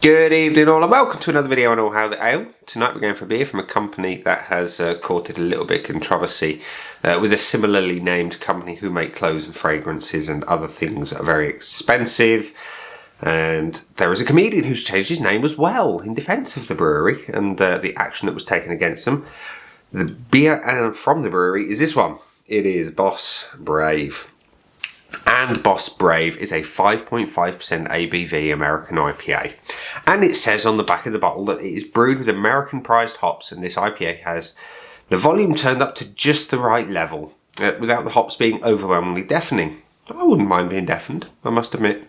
Good evening all and welcome to another video on All Hail the Ale. Tonight we're going for a beer from a company that has courted a little bit of controversy with a similarly named company who make clothes and fragrances and other things that are very expensive. And there is a comedian who's changed his name as well in defence of the brewery and the action that was taken against them. The beer from the brewery is this one. It is Boss Brave. And Boss Brave is a 5.5% ABV American IPA. And it says on the back of the bottle that it is brewed with American prized hops, and this IPA has the volume turned up to just the right level, without the hops being overwhelmingly deafening. I wouldn't mind being deafened, I must admit.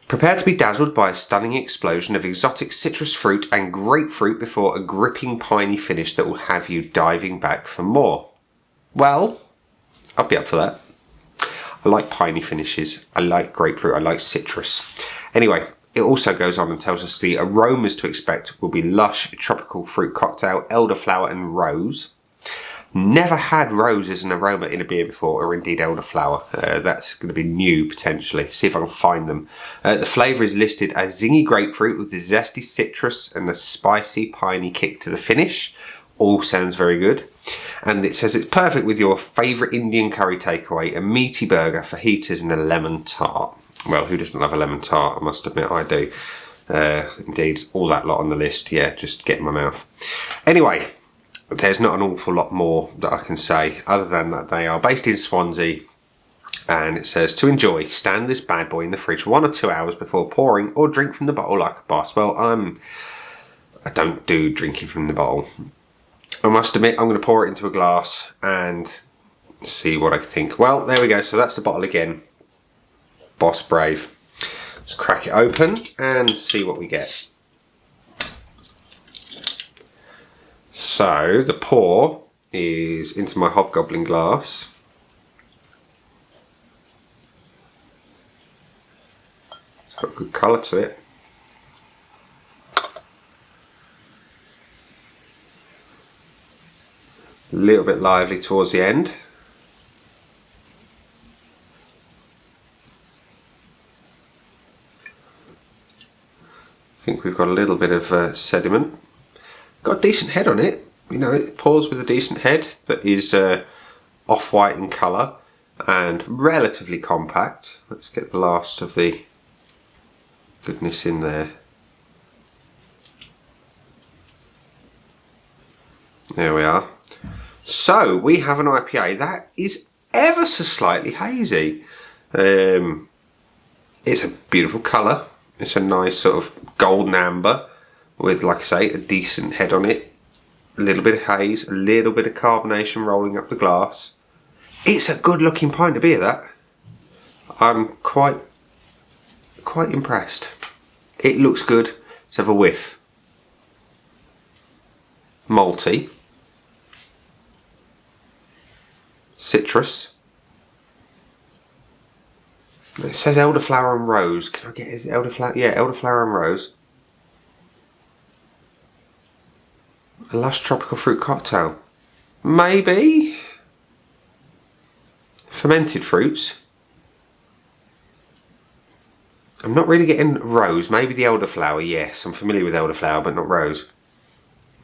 Prepare to be dazzled by a stunning explosion of exotic citrus fruit and grapefruit before a gripping piney finish that will have you diving back for more. Well, I'll be up for that. I like piney finishes, I like grapefruit, I like citrus. Anyway, it also goes on and tells us the aromas to expect will be lush tropical fruit cocktail, elderflower and rose. Never had rose as an aroma in a beer before, or indeed elderflower. That's going to be new potentially. See if I can find them. The flavour is listed as Zingy grapefruit with the zesty citrus and the spicy piney kick to the finish. All sounds very good. And it says it's perfect with your favourite Indian curry takeaway, a meaty burger, fajitas and a lemon tart. Well, who doesn't love a lemon tart? I must admit I do. Indeed, all that lot on the list, yeah, just get in my mouth. Anyway, there's not an awful lot more that I can say, other than that they are based in Swansea. And it says, to enjoy, stand this bad boy in the fridge 1 or 2 hours before pouring or drink from the bottle like a boss. Well, I don't do drinking from the bottle. I must admit, I'm going to pour it into a glass and see what I think. Well, there we go. So that's the bottle again. Boss Brave. Let's crack it open and see what we get. So the pour is into my hobgoblin glass. It's got good colour to it. A little bit lively towards the end. I think we've got a little bit of sediment. Got a decent head on it. You know, it pours with a decent head that is off-white in colour and relatively compact. Let's get the last of the goodness in there. There we are. So, we have an IPA that is ever so slightly hazy. It's a beautiful colour. It's a nice sort of golden amber with, like I say, a decent head on it. A little bit of haze, a little bit of carbonation rolling up the glass. It's a good looking pint of beer, that. I'm quite impressed. It looks good. Let's have a whiff. Malty. Citrus. It says elderflower and rose. Can I get, is it elderflower? Yeah, elderflower and rose. A lush tropical fruit cocktail. Maybe. Fermented fruits. I'm not really getting rose. Maybe the elderflower, yes. I'm familiar with elderflower, but not rose.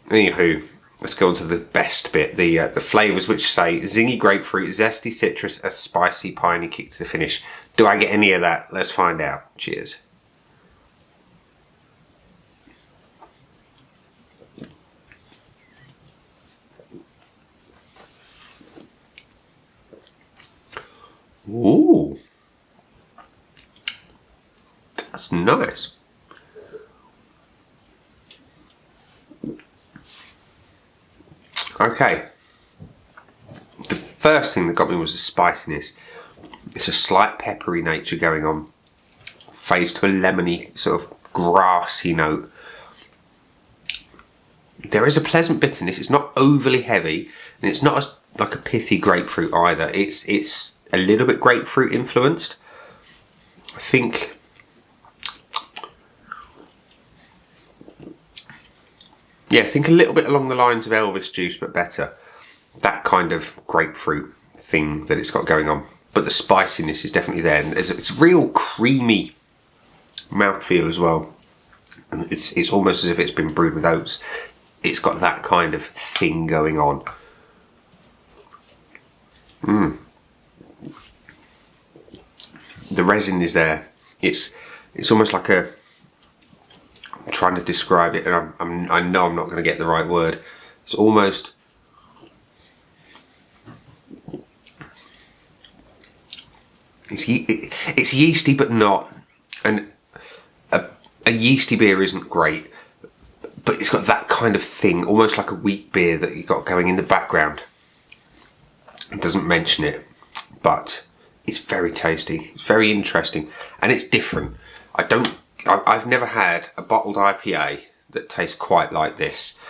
Anywho. Let's go on to the best bit, the flavours, which say Zingy grapefruit, zesty citrus, a spicy piney kick to the finish. Do I get any of that? Let's find out. Cheers. Ooh. That's nice. Okay, the first thing that got me was the spiciness. It's a slight peppery nature going on, phased to a lemony sort of grassy note. There is a pleasant bitterness. It's not overly heavy, and it's not as like a pithy grapefruit either. It's a little bit grapefruit influenced. I think. Yeah, think a little bit along the lines of Elvis juice, but better. That kind of grapefruit thing that it's got going on. But the spiciness is definitely there. And it's real creamy mouthfeel as well. And it's almost as if it's been brewed with oats. It's got that kind of thing going on. The resin is there. It's almost like a... I'm trying to describe it, and I know I'm not going to get the right word. It's almost... It's yeasty, but not. And a yeasty beer isn't great, but it's got that kind of thing, almost like a wheat beer that you've got going in the background. It doesn't mention it, but it's very tasty. It's very interesting, and it's different. I've never had a bottled IPA that tastes quite like this.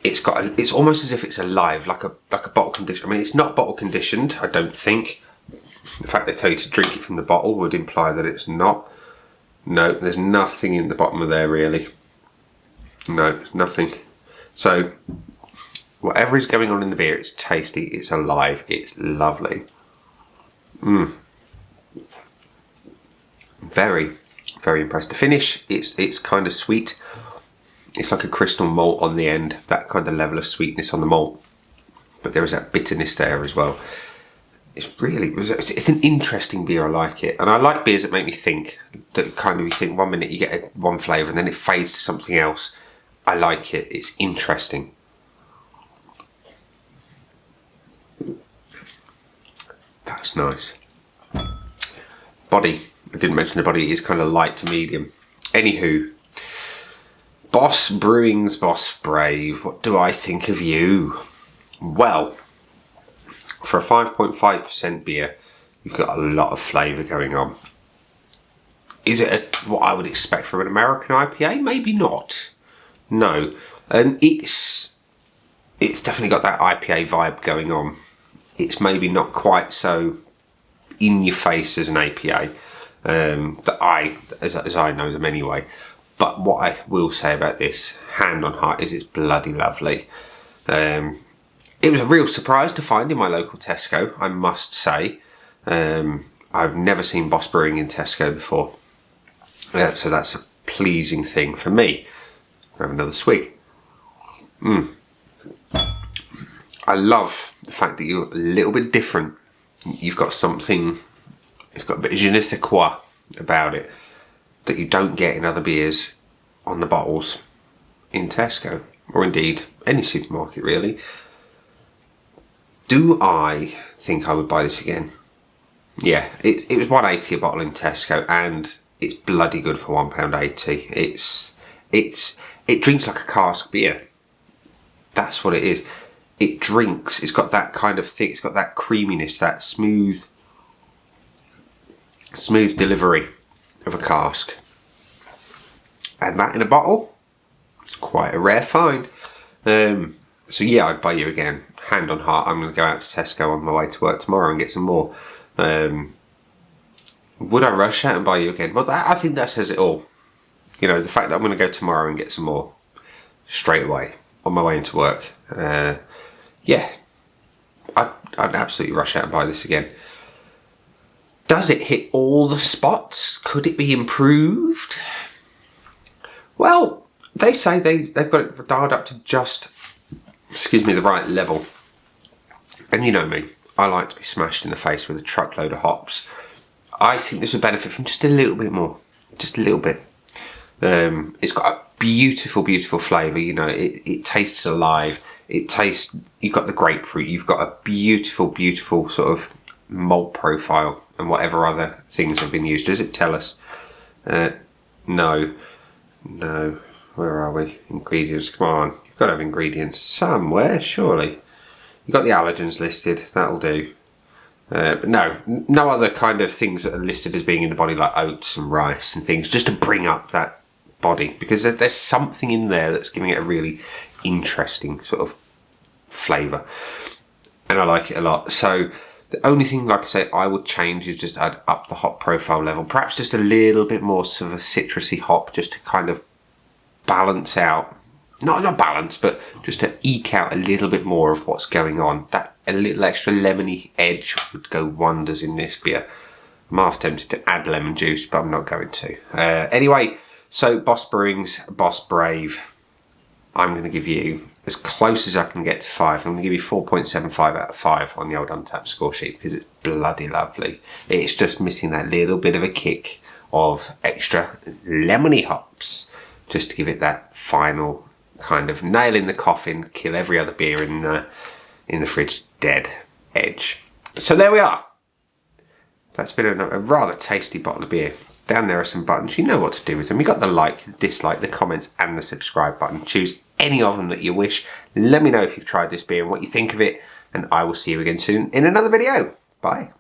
It's almost as if it's alive, like a bottle conditioned. I mean, it's not bottle conditioned, I don't think. The fact they tell you to drink it from the bottle would imply that it's not. No, there's nothing in the bottom of there really. No, nothing. So, whatever is going on in the beer, it's tasty, it's alive, it's lovely. Very, very impressed. The finish, it's kind of sweet. It's like a crystal malt on the end, that kind of level of sweetness on the malt. But there is that bitterness there as well. It's an interesting beer, I like it. And I like beers that make me think, that kind of you think 1 minute you get one flavour and then it fades to something else. I like it, it's interesting. That's nice. Body, I didn't mention the body is kind of light to medium. Anywho, Boss Brewing's Boss Brave, what do I think of you? Well, for a 5.5% beer, you've got a lot of flavour going on. Is it what I would expect from an American IPA? Maybe not. No. And it's definitely got that IPA vibe going on. It's maybe not quite so in your face as an APA, as I know them anyway. But what I will say about this, hand on heart, is it's bloody lovely. It was a real surprise to find in my local Tesco, I must say. I've never seen Boss Brewing in Tesco before. So that's a pleasing thing for me. Have another swig. I love the fact that you're a little bit different. You've got something, it's got a bit of je ne sais quoi about it that you don't get in other beers on the bottles in Tesco, or indeed any supermarket really. Do I think I would buy this again? Yeah, it was £1.80 a bottle in Tesco, and it's bloody good for £1.80. It drinks like a cask beer. That's what it is. It drinks. It's got that kind of thing. It's got that creaminess, that smooth delivery of a cask, and that in a bottle. It's quite a rare find. So yeah, I'd buy you again. Hand on heart, I'm going to go out to Tesco on my way to work tomorrow and get some more. Would I rush out and buy you again? Well, I think that says it all. You know, the fact that I'm going to go tomorrow and get some more straight away on my way into work. Yeah, I'd absolutely rush out and buy this again. Does it hit all the spots? Could it be improved? Well, they say they've got it dialed up to just, the right level. And you know me, I like to be smashed in the face with a truckload of hops. I think this would benefit from just a little bit more. Just a little bit. It's got a beautiful, beautiful flavour. You know, it tastes alive. You've got the grapefruit. You've got a beautiful, beautiful sort of malt profile and whatever other things have been used. Does it tell us? No. Where are we? Ingredients. Come on. You've got to have ingredients somewhere, surely. You've got the allergens listed. That'll do. But no other kind of things that are listed as being in the body, like oats and rice and things, just to bring up that body, because there's something in there that's giving it a really interesting sort of flavour, and I like it a lot. So the only thing, like I say, I would change is just add up the hop profile level, perhaps just a little bit more sort of a citrusy hop, just to kind of balance out, not balance, but just to eke out a little bit more of what's going on. That a little extra lemony edge would go wonders in this beer. I'm half tempted to add lemon juice, but I'm not going to. Anyway, So Boss Brewing's Boss Brave, I'm going to give you as close as I can get to 5. I'm going to give you 4.75 out of 5 on the old Untapped score sheet because it's bloody lovely. It's just missing that little bit of a kick of extra lemony hops just to give it that final kind of nail in the coffin, kill every other beer in the fridge dead edge. So there we are. That's been a rather tasty bottle of beer. Down there are some buttons. You know what to do with them. You got the like, the dislike, the comments, and the subscribe button. Choose any of them that you wish. Let me know if you've tried this beer and what you think of it. And I will see you again soon in another video. Bye.